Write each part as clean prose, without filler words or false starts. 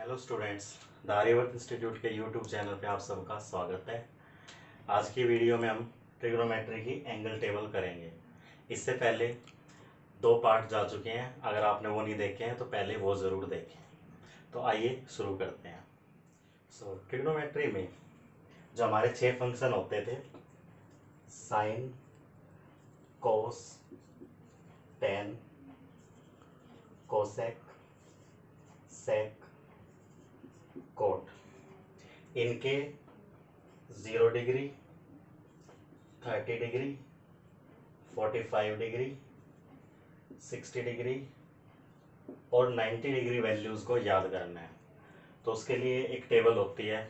Hello students, the Aryavart Institute के YouTube channel पे आप सबका स्वागत है। आज की वीडियो में हम ट्रिग्नोमेट्री की एंगल टेबल करेंगे। इससे पहले दो पार्ट जा चुके हैं, अगर आपने वो नहीं देखे हैं तो पहले वो ज़रूर देखें। तो आइए शुरू करते हैं। ट्रिग्नोमेट्री में जो हमारे 6 फंक्शन होते थे, साइन, कोस, टेन, कोसेक, सेक, कोट, इनके 0 डिग्री, 30 डिग्री, 45 डिग्री, 60 डिग्री और 90 डिग्री वैल्यूज़ को याद करना है। तो उसके लिए एक टेबल होती है,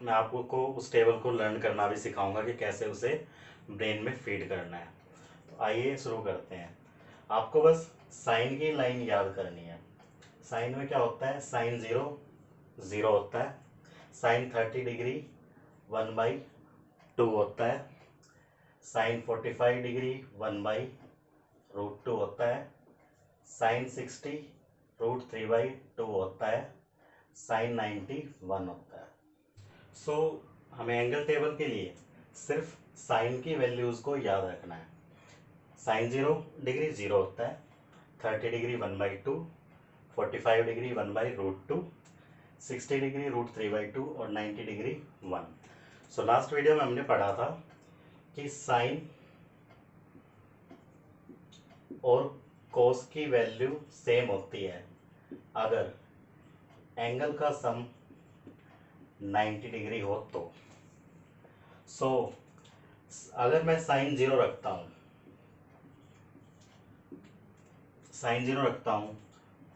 मैं आपको उस टेबल को लर्न करना भी सिखाऊंगा कि कैसे उसे ब्रेन में फीड करना है। तो आइए शुरू करते हैं। आपको बस साइन की लाइन याद करनी है। साइन में क्या होता है? साइन 0 0 होता है। साइन 30 डिग्री 1/2 होता है। साइन 45 डिग्री 1/√2 होता है। साइन 60 √3/2 होता है। साइन 90 1 होता है। हमें एंगल टेबल के लिए सिर्फ साइन की वैल्यूज़ को याद रखना है। साइन 0 डिग्री 0 होता है, 30 डिग्री 1/2, 45 डिग्री 1/√2, 60 डिग्री √3/2 और 90 डिग्री 1। लास्ट वीडियो में हमने पढ़ा था कि साइन और कोस की वैल्यू सेम होती है अगर एंगल का सम 90 डिग्री हो तो। अगर मैं साइन 0 रखता हूँ,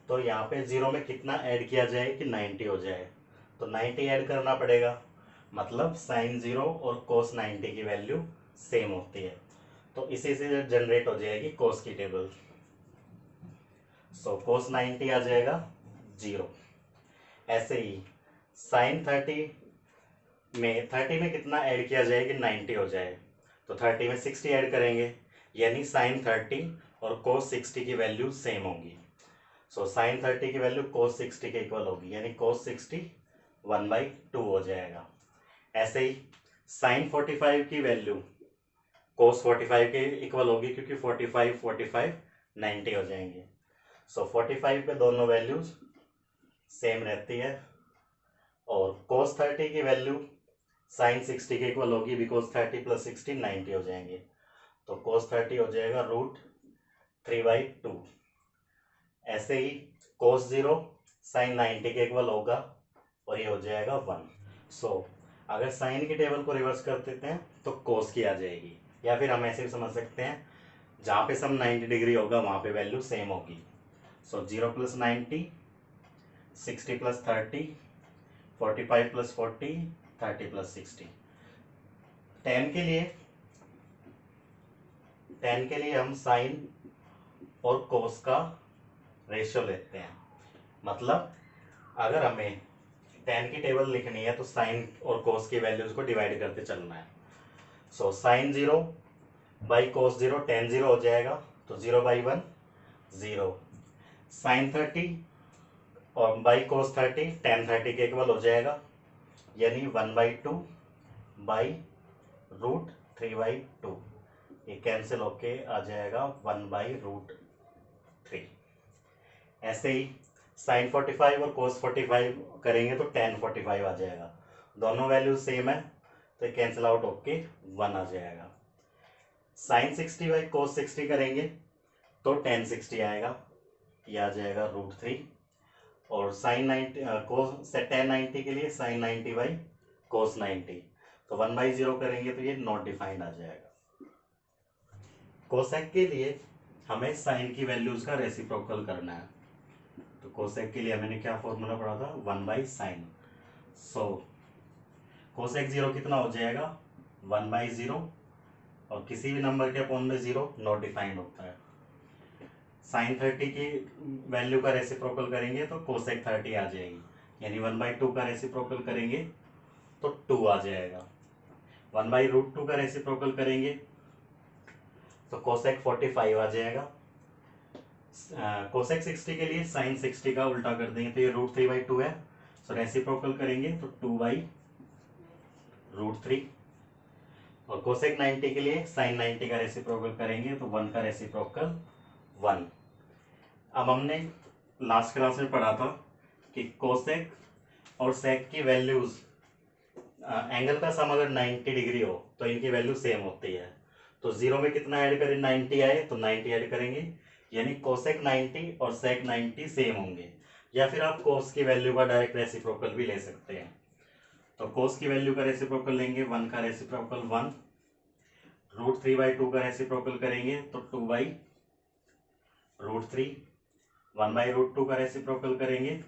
तो यहाँ पे 0 में कितना ऐड किया जाए कि 90 हो जाए? तो 90 ऐड करना पड़ेगा, मतलब साइन 0 और कोस 90 की वैल्यू सेम होती है। तो इसी से जनरेट हो जाएगी कोस की टेबल। कोस 90 आ जाएगा 0। ऐसे ही साइन 30 में कितना ऐड किया जाए कि 90 हो जाए? तो 30 में 60 ऐड करेंगे, यानी साइन 30 और कोस 60 की वैल्यू सेम होगी। साइन 30 की वैल्यू कोस 60 के इक्वल होगी, यानी कोस 60 1/2 हो जाएगा। ऐसे ही साइन 45 की वैल्यू कोस 45 के इक्वल होगी, क्योंकि 45 90 हो जाएंगे। 45 पे दोनों वैल्यूज सेम रहती है। और कोस 30 की वैल्यू साइन 60 के इक्वल होगी, बिकॉज 30 + 60 90 हो जाएंगे। तो कोस 30 हो जाएगा √3/2। ऐसे ही कोस 0 साइन 90 के इक्वल होगा और ये हो जाएगा 1। अगर साइन की टेबल को रिवर्स कर देते हैं तो कोस की आ जाएगी, या फिर हम ऐसे भी समझ सकते हैं, जहाँ पे सम 90 डिग्री होगा वहाँ पे वैल्यू सेम होगी। 0 + 90, 60 + 30, 45 + 40, 30 + 60। टेन के लिए हम साइन और कोस का रेशियो लेते हैं। मतलब अगर हमें टेन की टेबल लिखनी है तो साइन और कोस की वैल्यूज को डिवाइड करते चलना है। साइन 0 बाई कोस 0 टेन 0 हो जाएगा, तो 0/1 0। साइन 30 और बाई कोस 30 टेन 30 के इक्वल हो जाएगा, यानी 1/2 बाई √3/2। ये कैंसिल होके आ जाएगा 1/√3। ऐसे ही साइन 45 और कोस 45 करेंगे तो टेन 45 आ जाएगा। दोनों वैल्यू सेम है तो कैंसिल आउट होके 1 आ जाएगा। साइन 60 बाई कोस 60 करेंगे तो टेन 60 आएगा, ये आ जाएगा √3। और साइन 90 कोस से टेन 90 के लिए साइन 90 बाई कोस 90, तो 1/0 करेंगे तो ये नॉट डिफाइंड आ जाएगा। कोसेक के लिए हमें साइन की वैल्यूज का रेसिप्रोकल करना है। तो कोसेक के लिए मैंने क्या फॉर्मूला पढ़ा था? 1/sin। कोसेक 0 कितना हो जाएगा? 1/0, और किसी भी नंबर के अपॉन में 0 नॉट डिफाइंड होता है। साइन 30 की वैल्यू का रेसिप्रोकल करेंगे तो कोसेक 30 आ जाएगी, यानी 1/2 का रेसिप्रोकल करेंगे तो 2 आ जाएगा। 1/√2 का रेसिप्रोकल करेंगे तो कोसेक 45 आ जाएगा। कोसेक 60 के लिए साइन 60 का उल्टा कर देंगे तो ये √3/2 है, सो रेसिप्रोकल करेंगे तो 2/√3 और कोसेक 90 के लिए साइन 90 का रेसिप्रोकल करेंगे तो 1 का रेसिप्रोकल 1। अब हमने लास्ट क्लास में पढ़ा था कि कोसेक और सेक की वैल्यूज एंगल का सम अगर 90 डिग्री हो तो इनकी वैल्यू सेम होती है। तो जीरो में कितना ऐड करें, 90 आए तो 90 ऐड करेंगे, यानी कोसेक 90 और सेक 90 सेम होंगे। या फिर आप कोस की वैल्यू का डायरेक्ट रेसिप्रोकल भी ले सकते हैं। तो कोस की वैल्यू का रेसिप्रोकल लेंगे, 1 का रेसिप्रोकल 1, √3/2 का रेसिप्रोकल करेंगे तो 2/√3, 1/√2 का रेसिप्रोकल करेंगे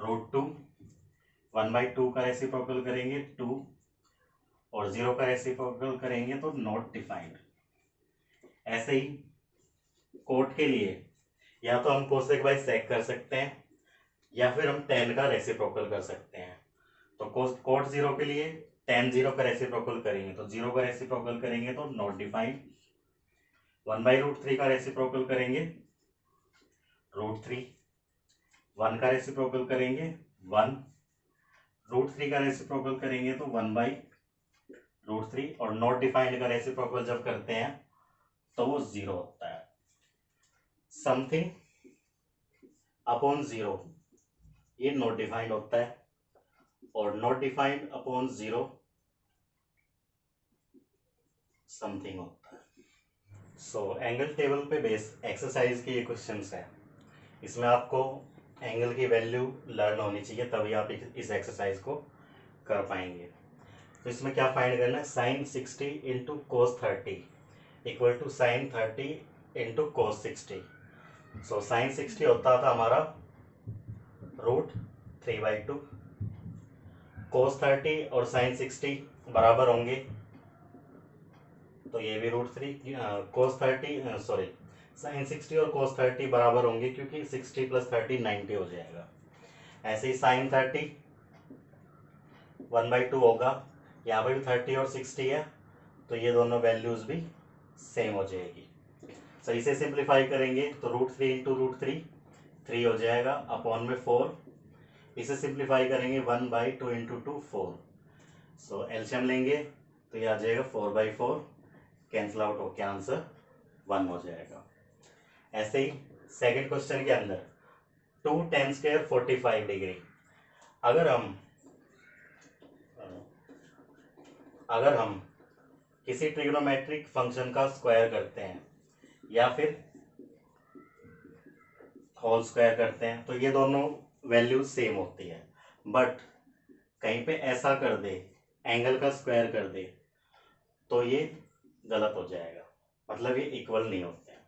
√2, 1/2 का रेसिप्रोकल करेंगे 2 और 0 का रेसिप्रोकल करेंगे तो नॉट डिफाइंड। ऐसे ही कोट के लिए या तो हम कोसेक बाय सेक कर सकते हैं या फिर हम tan का रेसिप्रोकल कर सकते हैं। तो कोट 0 के लिए tan 0 का रेसिप्रोकल करेंगे तो 0 का रेसिप्रोकल करेंगे तो नॉट डिफाइंड। 1/√3 का रेसिप्रोकल करेंगे √3, 1 का रेसिप्रोकल करेंगे 1, √3 का रेसिप्रोकल करेंगे तो 1/√3 और नॉट डिफाइंड का रेसिप्रोकल जब करते हैं तो वो 0 होता है। समथिंग अपॉन 0 ये नॉट डिफाइंड होता है और नॉट डिफाइंड अपॉन 0 समथिंग होता है। सो एंगल टेबल पे बेस एक्सरसाइज के ये क्वेश्चंस हैं। इसमें आपको एंगल की वैल्यू लर्न होनी चाहिए, तभी आप इस एक्सरसाइज को कर पाएंगे। तो इसमें क्या फाइंड करना है, sine 60 into cos 30 equal to sine 30 into cos 60। So sine 60 होता था हमारा √3/2, कोस 30 और साइन 60 बराबर होंगे तो ये भी √3, कोस 30 सॉरी साइन 60 और कोस 30 बराबर होंगे क्योंकि 60 + 30 90 हो जाएगा। ऐसे ही साइन 30 1/2 होगा, यहाँ पर भी 30 और 60 है तो ये दोनों वैल्यूज भी सेम हो जाएगी। सो इसे सिंप्लीफाई करेंगे तो √3 इंटू √3 3 हो जाएगा अपॉन में 4। इसे सिंप्लीफाई करेंगे 1/2 इंटू 2 4। सो एलसीएम लेंगे तो ये आ जाएगा 4/4, कैंसिल आउट होकर आंसर 1 हो जाएगा। ऐसे ही सेकंड क्वेश्चन के अंदर 2 tan² 45 डिग्री, अगर हम किसी ट्रिग्नोमेट्रिक फंक्शन का स्क्वायर करते हैं या फिर होल स्क्वायर करते हैं तो ये दोनों वैल्यूज सेम होती है, बट कहीं पे ऐसा कर दे, एंगल का स्क्वायर कर दे तो ये गलत हो जाएगा, मतलब ये इक्वल नहीं होते हैं।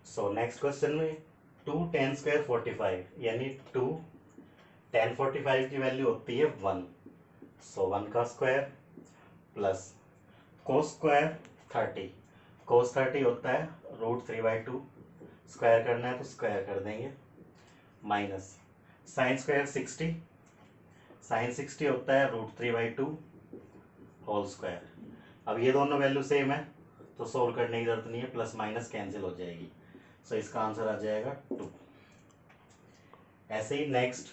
सो नेक्स्ट क्वेश्चन में 2 tan² 45 यानी 2 tan 45 की वैल्यू होती है 1। सो 1 का स्क्वायर प्लस कोस स्क्वायर 30, कोस 30 होता है √3/2, स्क्वायर करना है तो स्क्वायर कर देंगे, माइनस साइन स्क्वायर 60, साइन 60 होता है √3/2 होल स्क्वायर। अब ये दोनों वैल्यू सेम है तो सोल्व करने की जरूरत नहीं है, प्लस माइनस कैंसिल हो जाएगी। सो इसका आंसर आ जाएगा 2। ऐसे ही नेक्स्ट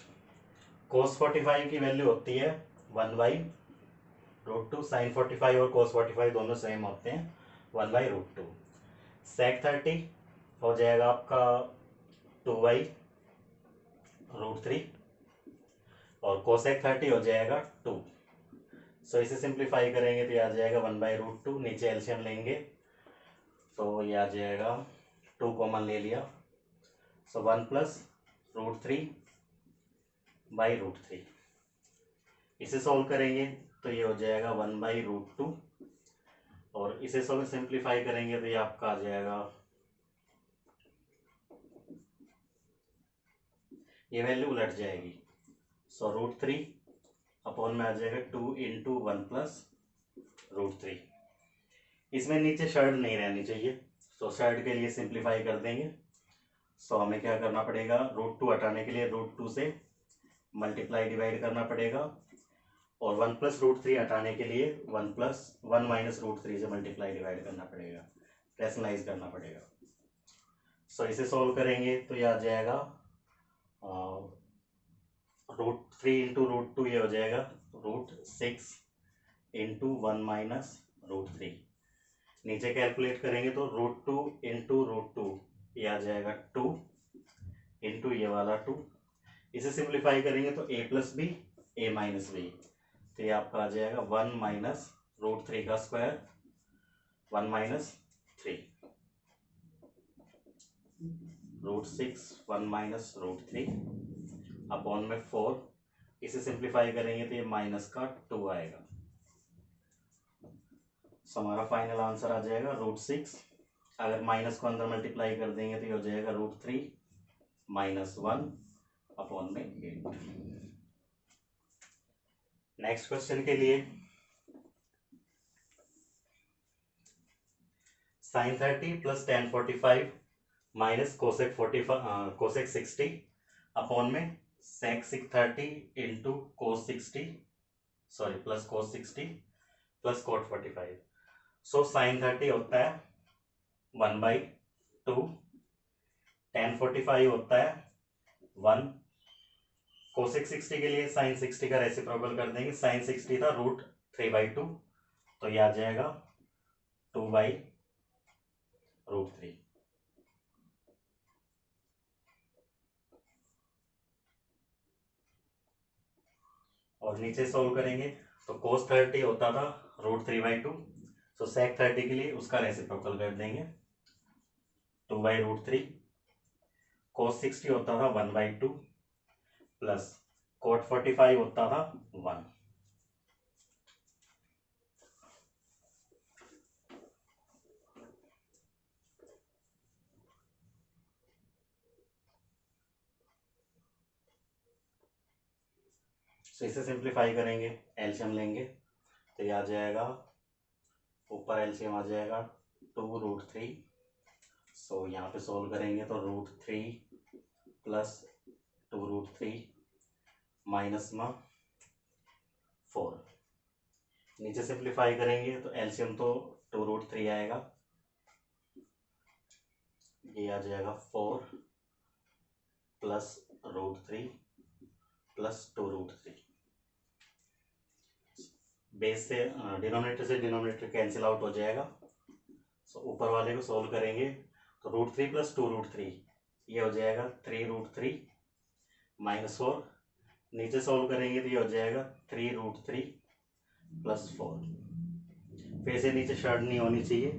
कोस 45 की वैल्यू होती है 1/√2, साइन 45 और कोस 45 दोनों सेम होते हैं 1/√2। सेक 30 हो जाएगा आपका 2/√3 और कोसेक 30 हो जाएगा 2। सो इसे सिंप्लीफाई करेंगे तो ये आ जाएगा 1/√2, नीचे एलसीएम लेंगे तो ये आ जाएगा 2 कॉमन ले लिया, सो 1 + √3/√3। इसे सॉल्व करेंगे तो ये हो जाएगा 1/√2 और इसे सिंप्लीफाई करेंगे तो ये आपका आ जाएगा, ये वैल्यू उलट जाएगी। सो √3 अपॉन में आ जाएगा 2 × 1 + √3। इसमें नीचे शर्ट नहीं रहनी चाहिए, तो शर्ट के लिए सिंप्लीफाई कर देंगे। सो हमें क्या करना पड़ेगा, √2 हटाने के लिए √2 से मल्टीप्लाई डिवाइड करना पड़ेगा और 1 + √3 हटाने के लिए 1 - √3 से मल्टीप्लाई डिवाइड करना पड़ेगा, रैशनलाइज करना पड़ेगा। सो इसे सोल्व करेंगे तो ये आ जाएगा √3 इंटू √2 ये हो जाएगा √6 इंटू 1 माइनस √3। नीचे कैलकुलेट करेंगे तो √2 इंटू √2 ये आ जाएगा 2 इंटू ये वाला 2। इसे सिंप्लीफाई करेंगे तो a plus B a minus B, तो ये आपका आ जाएगा 1 माइनस √3 का स्क्वायर 1 माइनस 3 √6 1 माइनस √3 अपॉन में 4। इसे सिंप्लीफाई करेंगे तो ये माइनस का 2 आएगा। सो हमारा फाइनल आंसर आ जाएगा √6। अगर माइनस को अंदर मल्टीप्लाई कर देंगे तो ये हो जाएगा √3 माइनस 1 अपॉन में 8। नेक्स्ट क्वेश्चन के लिए sin 30 plus tan 45 minus cosec 60 upon में sec 30 into cos 60 sorry plus cos 60 plus cot 45। सो sin 30 होता है 1/2, tan 45 होता है 1, कोसेक 60 के लिए sin 60 का रेसिप्रोकल कर देंगे। sin 60 था √3/2, तो ये आ जाएगा 2/√3। और नीचे सोल्व करेंगे तो cos 30 होता था √3/2, सो sec 30 के लिए उसका रेसिप्रोकल कर देंगे 2/√3। cos 60 होता था 1/2 प्लस cot 45 होता था 1। तो इसे सिंप्लीफाई करेंगे, एलसीएम लेंगे तो ये आ जाएगा, ऊपर एलसीएम आ जाएगा 2√3। सो यहाँ पे सोल्व करेंगे तो √3 प्लस 2√3 माइनस में 4। नीचे सिंप्लीफाई करेंगे तो एलसीएम तो 2√3 आएगा, ये आ जाएगा 4 प्लस √3 प्लस 2√3। बेस से डिनोमिनेटर कैंसिल आउट हो जाएगा। सो ऊपर वाले को सोल्व करेंगे तो √3 प्लस 2√3 ये हो जाएगा 3√3 माइनस 4। नीचे सोल्व करेंगे तो ये हो जाएगा 3√3 प्लस 4। फिर से नीचे शर्ट नहीं होनी चाहिए,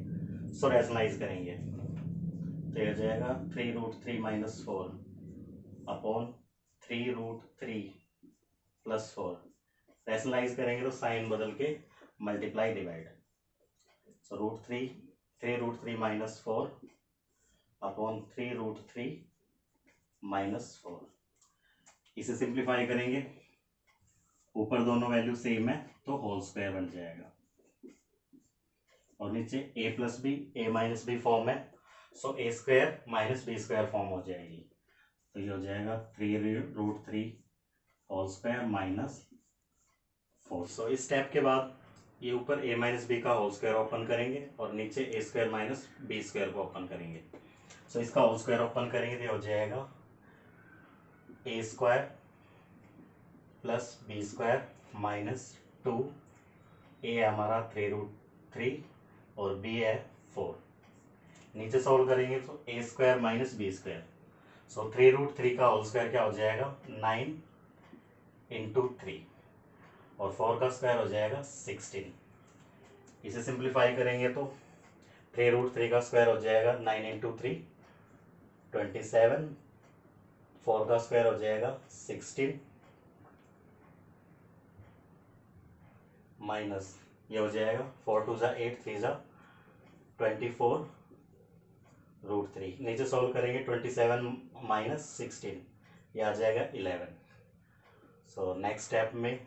सो रैशनलाइज करेंगे तो ये हो जाएगा 3√3 माइनस 4 अपॉन 3√3 प्लस 4। रैशनलाइज करेंगे तो साइन बदल के मल्टीप्लाई डिवाइड, सो √3 माइनस 4 अपॉन 3√3 माइनस 4। इसे सिंप्लीफाई करेंगे, ऊपर दोनों वैल्यू सेम है तो होल स्क्वायर बन जाएगा और नीचे a plus B a minus B form है, so a square minus B square form हो जाएगी। तो ये हो जाएगा 3√3 होल स्क्वायर माइनस 4। सो इस स्टेप के बाद ये ऊपर a माइनस बी का होल स्क्वायर ओपन करेंगे और नीचे a square minus B square को ओपन करेंगे। सो इसका होल स्क्वायर ओपन करेंगे तो हो जाएगा a square plus B square minus 2, a हमारा 3√3 और b है 4। नीचे सॉल्व करेंगे तो a square minus B square, so 3√3 का होल स्क्वायर क्या हो जाएगा 9 इंटू 3 और 4 का स्क्वायर हो जाएगा 16। इसे सिंप्लीफाई करेंगे तो 3√3 का स्क्वायर हो जाएगा 9 इंटू 3 27, 4 का स्क्वायर हो जाएगा 16 माइनस ये हो जाएगा 4 2 ज़ा 8 3 ज़ा 24√3। नीचे सॉल्व करेंगे 27 माइनस 16 ये आ जाएगा 11। सो नेक्स्ट स्टेप में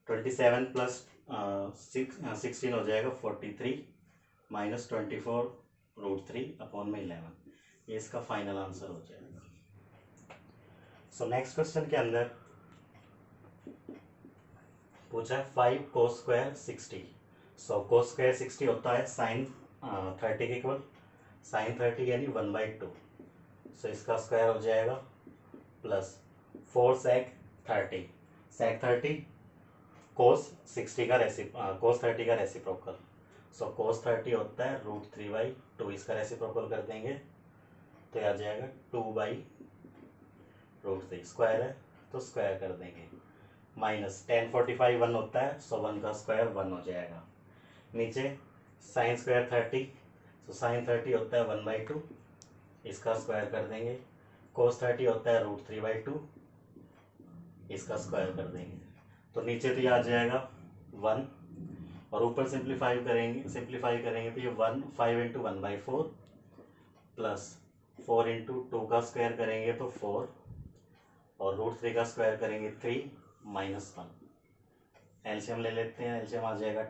27 प्लस 16 हो जाएगा 43 माइनस 24√3 अपॉन में 11। ये इसका फाइनल आंसर हो जाएगा। सो नेक्स्ट क्वेश्चन के अंदर पूछा है 5 cos स्क्वायर 60। सो cos स्क्वायर 60 होता है sin 30 के इक्वल, sin 30 यानी 1/2। सो इसका स्क्वायर हो जाएगा प्लस 4 sec 30 sec 30 cos 60 का cos 30 का रेसिप्रोकल। सो cos 30 होता है √3/2, इसका रेसिप्रोकल कर देंगे तो ये आ जाएगा 2/√3। स्क्वायर है तो स्क्वायर कर देंगे, माइनस tan 45 1 होता है, सो 1 का स्क्वायर 1 हो जाएगा। नीचे साइन स्क्वायर 30, सो साइन 30 होता है 1/2, इसका स्क्वायर कर देंगे। cos 30 होता है √3/2, इसका स्क्वायर कर देंगे। तो नीचे तो ये आ जाएगा 1 और ऊपर सिंप्लीफाई करेंगे तो ये 5 × 1/4 प्लस 4 × 2 का स्क्वायर करेंगे तो 4 और √3 का स्क्वायर करेंगे 3 - 1। एलसीएम ले लेते हैं, एलसीएम आ जाएगा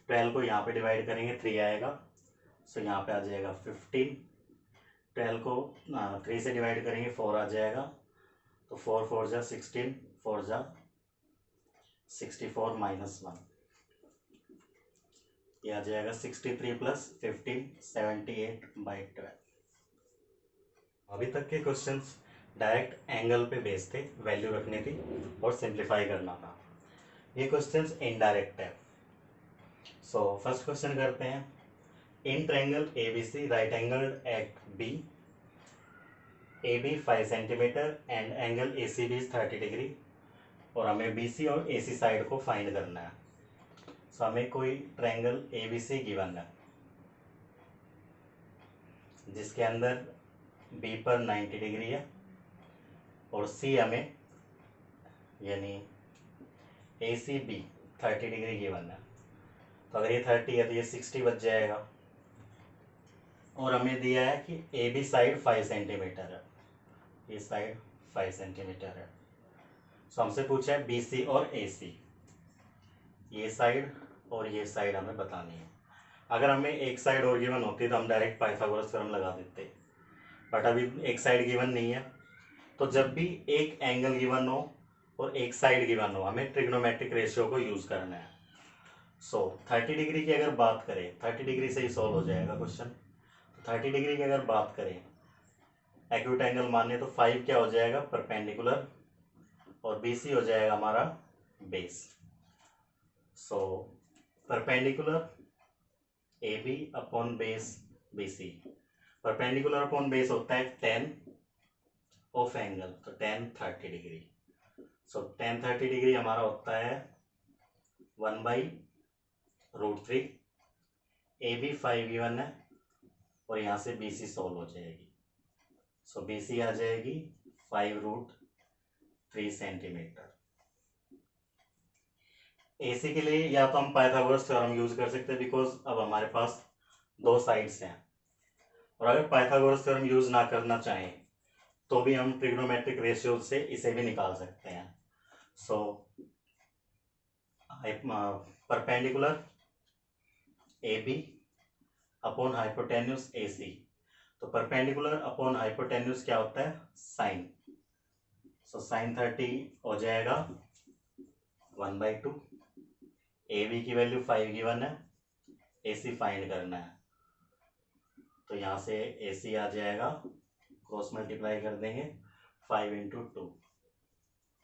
12 को यहाँ पे डिवाइड करेंगे 3 आएगा, सो यहाँ पे आ जाएगा 15। 12 को 3 से डिवाइड करेंगे 4 आ जाएगा, तो 4 4 जा 16, 4 जा 64 - 1, ये आ जाएगा 63 + 15 78/12। अभी तक के क्वेश्चंस डायरेक्ट एंगल पे बेस थे, वैल्यू रखनी थी और सिंप्लीफाई करना था। ये क्वेश्चंस इनडायरेक्ट है। सो फर्स्ट क्वेश्चन करते हैं। In triangle ABC right angled at B, AB 5 centimetre and angle ACB is 30 degree, और हमें BC और AC साइड को फाइंड करना है। सो हमें कोई ट्रायंगल ABC गिवन है जिसके अंदर B पर 90 डिग्री है और C हमें यानी ACB 30 डिग्री गिवन है। तो अगर ये 30 है तो ये 60 बच जाएगा, और हमें दिया है कि AB साइड 5 सेंटीमीटर है, ये साइड 5 सेंटीमीटर है। सो हमसे पूछा है BC और AC, ये साइड और ये साइड हमें बतानी है। अगर हमें एक साइड और गिवन होती तो हम डायरेक्ट पाइथागोरस थ्योरम लगा देते, बट अभी एक साइड गिवन नहीं है। तो जब भी एक एंगल गिवन हो और एक साइड गिवन हो, हमें ट्रिग्नोमेट्रिक रेशियो को यूज करना है। सो 30 डिग्री की अगर बात करें, 30 डिग्री से ही सॉल्व हो जाएगा क्वेश्चन। 30 डिग्री की अगर बात करें एक्यूट एंगल माने तो 5 क्या हो जाएगा, परपेंडिकुलर, और BC हो जाएगा हमारा base. So perpendicular AB upon base BC, perpendicular upon base होता है tan ऑफ एंगल, तो tan 30 डिग्री। सो tan 30 डिग्री हमारा होता है 1/√3। AB 5 गिवन है और यहाँ से BC सॉल्व हो जाएगी। सो BC आ जाएगी 5√3 सेंटीमीटर। AC के लिए या तो हम पाइथागोरस थ्योरम यूज कर सकते हैं, बिकॉज अब हमारे पास दो साइड्स हैं, और अगर पाइथागोरस थ्योरम यूज ना करना चाहें तो भी हम ट्रिग्नोमेट्रिक रेशियो से इसे भी निकाल सकते हैं। So perpendicular AB upon hypotenuse AC, तो परपेंडिकुलर अपॉन हाइपोटेन्यूज क्या होता है, साइन। सो साइन 30 हो जाएगा 1/2। AB की वैल्यू 5 गिवन है, AC फाइंड करना है, तो यहाँ से AC आ जाएगा, क्रॉस मल्टीप्लाई कर देंगे 5 × 2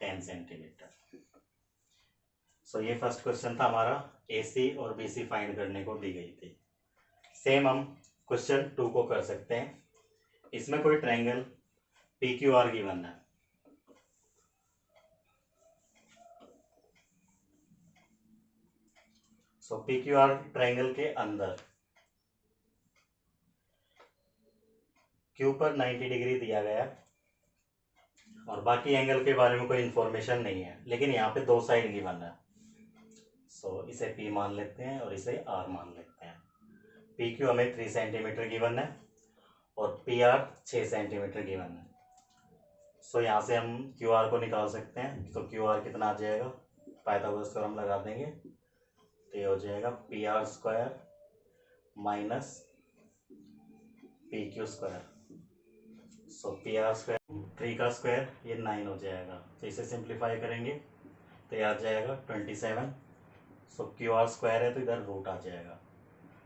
10 सेंटीमीटर। सो ये फर्स्ट क्वेश्चन था हमारा, AC और BC फाइंड करने को दी गई थी। सेम हम क्वेश्चन 2 को कर सकते हैं। इसमें कोई ट्रायंगल PQR गिवन है, सो PQR ट्रायंगल के अंदर Q पर 90 डिग्री दिया गया और बाकी एंगल के बारे में कोई इंफॉर्मेशन नहीं है, लेकिन यहाँ पे दो साइड गिवन है। सो इसे P मान लेते हैं और इसे R मान लेते हैं। PQ हमें 3 सेंटीमीटर गिवन है और PR 6 सेंटीमीटर गिवन है। सो यहाँ से हम QR को निकाल सकते हैं, तो QR कितना आ जाएगा, पाइथागोरस थ्योरम लगा देंगे तो ये हो जाएगा PR² माइनस PQ²। सो PR², 3 का स्क्वायर ये 9 हो जाएगा, तो इसे सिंप्लीफाई करेंगे तो ये आ जाएगा 27। सो QR² है तो इधर रूट आ जाएगा,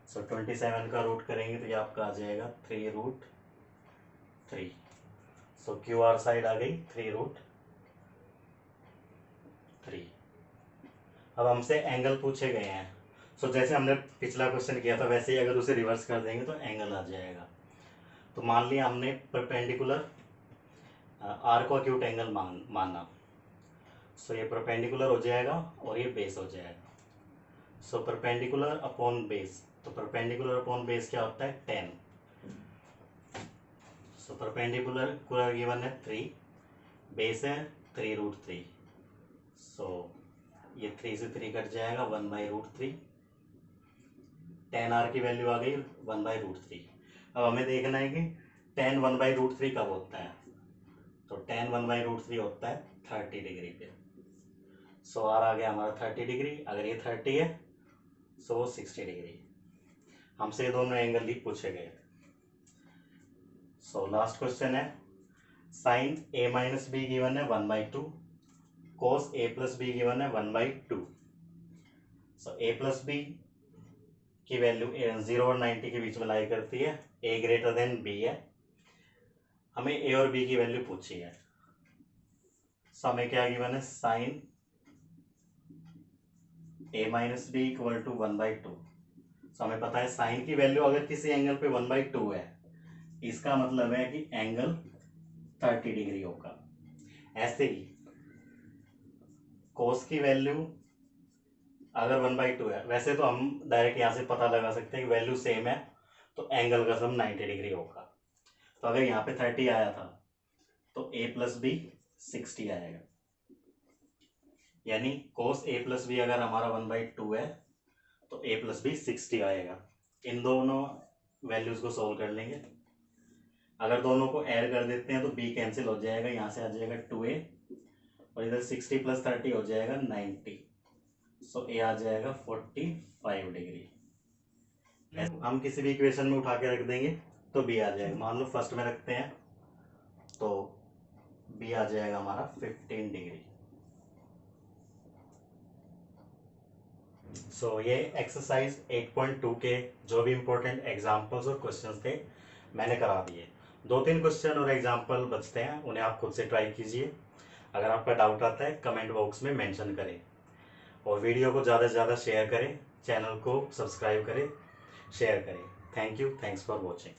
सो 27 का रूट करेंगे तो ये आपका आ जाएगा 3√3। सो क्यू आर साइड आ गई 3√3। अब हमसे एंगल पूछे गए हैं। सो जैसे हमने पिछला क्वेश्चन किया था वैसे ही अगर उसे रिवर्स कर देंगे तो एंगल आ जाएगा। तो मान लिया हमने परपेंडिकुलर आर को एक्यूट एंगल माना। सो ये परपेंडिकुलर हो जाएगा और ये बेस हो जाएगा। सो परपेंडिकुलर अपॉन बेस, तो परपेंडिकुलर अपॉन बेस क्या होता है 10। सो परपेंडिकुलर गिवन है 3, बेस है 3√3। सो ये 3 से 3 कट जाएगा 1/√3। 10r की वैल्यू आ गई 1/√3। अब हमें देखना है कि 10 1/√3 कब होता है। तो 10 1/√3 होता है 30 डिग्री पे। सो आर आ गया हमारा 30 डिग्री। अगर ये 30 है सो 60 डिग्री। हमसे ये दोनों एंगल ही पूछे गए। सो लास्ट क्वेश्चन है, sine a minus B given है 1/2, cos a plus B given है 1/2। सो a प्लस बी की वैल्यू 0 और 90 के बीच में लाई करती है, a ग्रेटर देन b है। हमें a और b की वैल्यू पूछी है। सो हमें क्या गिवन है, sine a minus B equal to 1/2। So हमें पता है साइन की वैल्यू अगर किसी एंगल पे 1/2 है, इसका मतलब है कि एंगल 30 डिग्री होगा। ऐसे ही कोस की वैल्यू अगर 1/2 है, वैसे तो हम डायरेक्ट यहाँ से पता लगा सकते हैं कि वैल्यू सेम है तो एंगल का सम 90 डिग्री होगा। तो अगर यहाँ पे 30 आया था तो a प्लस बी 60 आएगा, यानी कोस a प्लस बी अगर हमारा 1/2 है तो a प्लस बी 60 आएगा। इन दोनों वैल्यूज को सोल्व कर लेंगे। अगर दोनों को ऐड कर देते हैं तो b कैंसिल हो जाएगा, यहाँ से आ जाएगा 2a और इधर 60 + 30 हो जाएगा 90। सो a आ जाएगा 45 डिग्री। हम किसी भी इक्वेशन में उठा के रख देंगे तो b आ जाएगा। मान लो फर्स्ट में रखते हैं तो b आ जाएगा हमारा 15 डिग्री। सो ये एक्सरसाइज 8.2 के जो भी इंपॉर्टेंट एग्जाम्पल्स और क्वेश्चंस थे मैंने करा दिए। 2-3 क्वेश्चन और एग्जाम्पल बचते हैं, उन्हें आप खुद से ट्राई कीजिए। अगर आपका डाउट आता है कमेंट बॉक्स में मेंशन करें और वीडियो को ज़्यादा से ज़्यादा शेयर करें, चैनल को सब्सक्राइब करें, शेयर करें। Thank you, thanks for watching.